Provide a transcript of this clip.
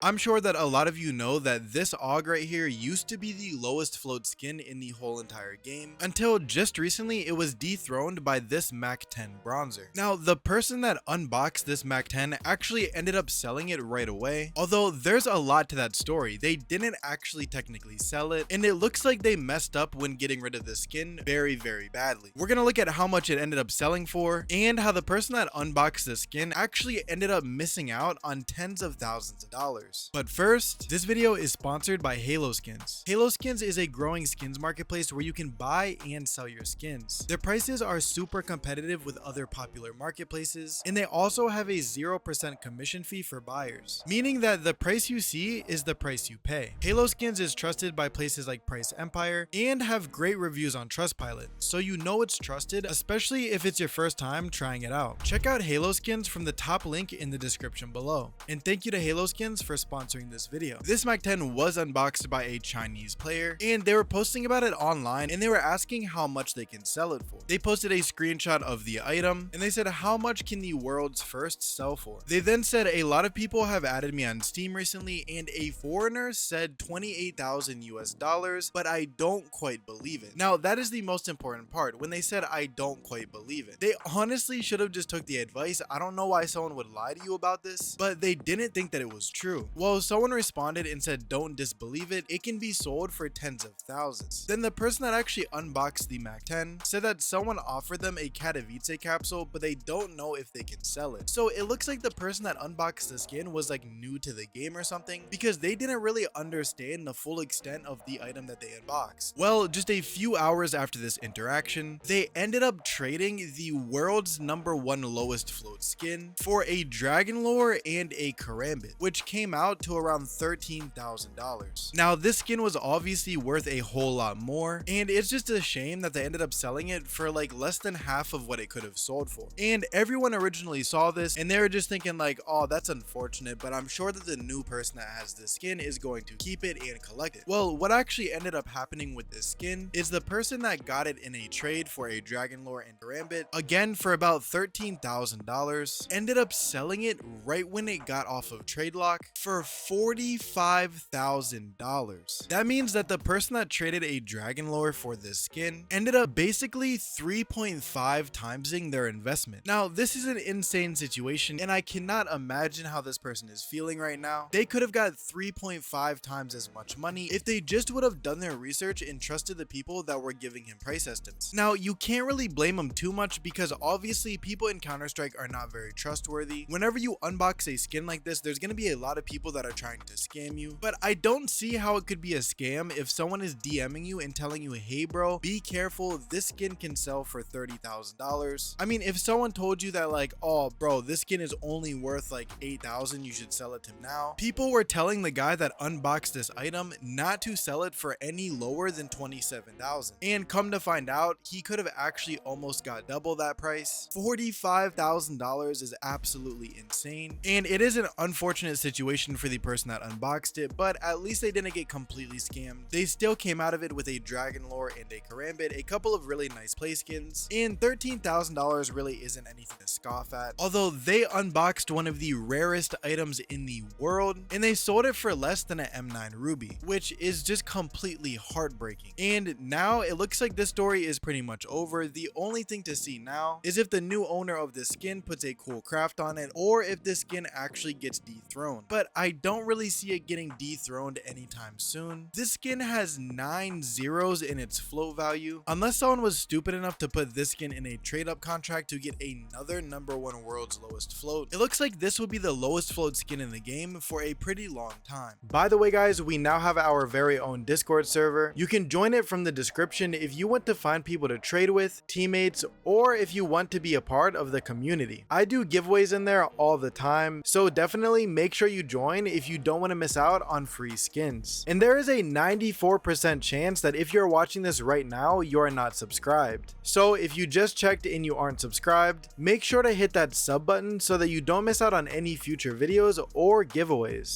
I'm sure that a lot of you know that this AUG right here used to be the lowest float skin in the whole entire game, until just recently it was dethroned by this Mac 10 bronzer. Now, the person that unboxed this Mac 10 actually ended up selling it right away, although there's a lot to that story. They didn't actually technically sell it, and it looks like they messed up when getting rid of the skin very, very badly. We're gonna look at how much it ended up selling for, and how the person that unboxed the skin actually ended up missing out on tens of thousands of dollars. But first, this video is sponsored by Halo Skins. Halo Skins is a growing skins marketplace where you can buy and sell your skins. Their prices are super competitive with other popular marketplaces, and they also have a 0% commission fee for buyers, meaning that the price you see is the price you pay. Halo Skins is trusted by places like Price Empire and have great reviews on Trustpilot, so you know it's trusted, especially if it's your first time trying it out. Check out Halo Skins from the top link in the description below. And thank you to Halo Skins for sponsoring this video. This Mac 10 was unboxed by a Chinese player, and they were posting about it online, and they were asking how much they can sell it for. They posted a screenshot of the item, and they said, how much can the world's first sell for? They then said, a lot of people have added me on Steam recently, and a foreigner said 28,000 US dollars, but I don't quite believe it. Now, that is the most important part. When they said, I don't quite believe it, they honestly should have just took the advice. I don't know why someone would lie to you about this, but they didn't think that it was true. Well, someone responded and said, don't disbelieve it. It can be sold for tens of thousands. Then the person that actually unboxed the Mac 10 said that someone offered them a Katowice capsule, but they don't know if they can sell it. So it looks like the person that unboxed the skin was like new to the game or something, because they didn't really understand the full extent of the item that they unboxed. Well, just a few hours after this interaction, they ended up trading the world's #1 lowest float skin for a Dragon Lore and a Karambit, which came out to around $13,000. Now, this skin was obviously worth a whole lot more, and it's just a shame that they ended up selling it for like less than half of what it could have sold for. And everyone originally saw this and they were just thinking like, oh, that's unfortunate, but I'm sure that the new person that has this skin is going to keep it and collect it. Well, what actually ended up happening with this skin is the person that got it in a trade for a Dragon Lore and Karambit, again for about $13,000, ended up selling it right when it got off of trade lock for $45,000. That means that the person that traded a Dragon Lore for this skin ended up basically 3.5 timesing their investment. Now, this is an insane situation, and I cannot imagine how this person is feeling right now. They could have got 3.5 times as much money if they just would have done their research and trusted the people that were giving him price estimates. Now, you can't really blame them too much because obviously people in Counter-Strike are not very trustworthy. Whenever you unbox a skin like this, there's going to be a lot of people that are trying to scam you, but I don't see how it could be a scam if someone is DMing you and telling you, hey bro, be careful, this skin can sell for $30,000. I mean, if someone told you that like, oh bro, this skin is only worth like 8,000, you should sell it to him now. People were telling the guy that unboxed this item not to sell it for any lower than 27,000. And come to find out, he could have actually almost got double that price. $45,000 is absolutely insane. And it is an unfortunate situation for the person that unboxed it, but at least they didn't get completely scammed. They still came out of it with a Dragon Lore and a Karambit, a couple of really nice play skins, and $13,000 really isn't anything to scoff at. Although they unboxed one of the rarest items in the world, and they sold it for less than an M9 Ruby, which is just completely heartbreaking. And now it looks like this story is pretty much over. The only thing to see now is if the new owner of this skin puts a cool craft on it, or if this skin actually gets dethroned. But I don't really see it getting dethroned anytime soon. This skin has 9 zeros in its float value, unless someone was stupid enough to put this skin in a trade up contract to get another #1 world's lowest float. It looks like this will be the lowest float skin in the game for a pretty long time. By the way guys, we now have our very own Discord server. You can join it from the description if you want to find people to trade with, teammates, or if you want to be a part of the community. I do giveaways in there all the time, so definitely make sure you join if you don't want to miss out on free skins. And there is a 94% chance that if you're watching this right now, you are not subscribed. So if you just checked and you aren't subscribed, make sure to hit that sub button so that you don't miss out on any future videos or giveaways.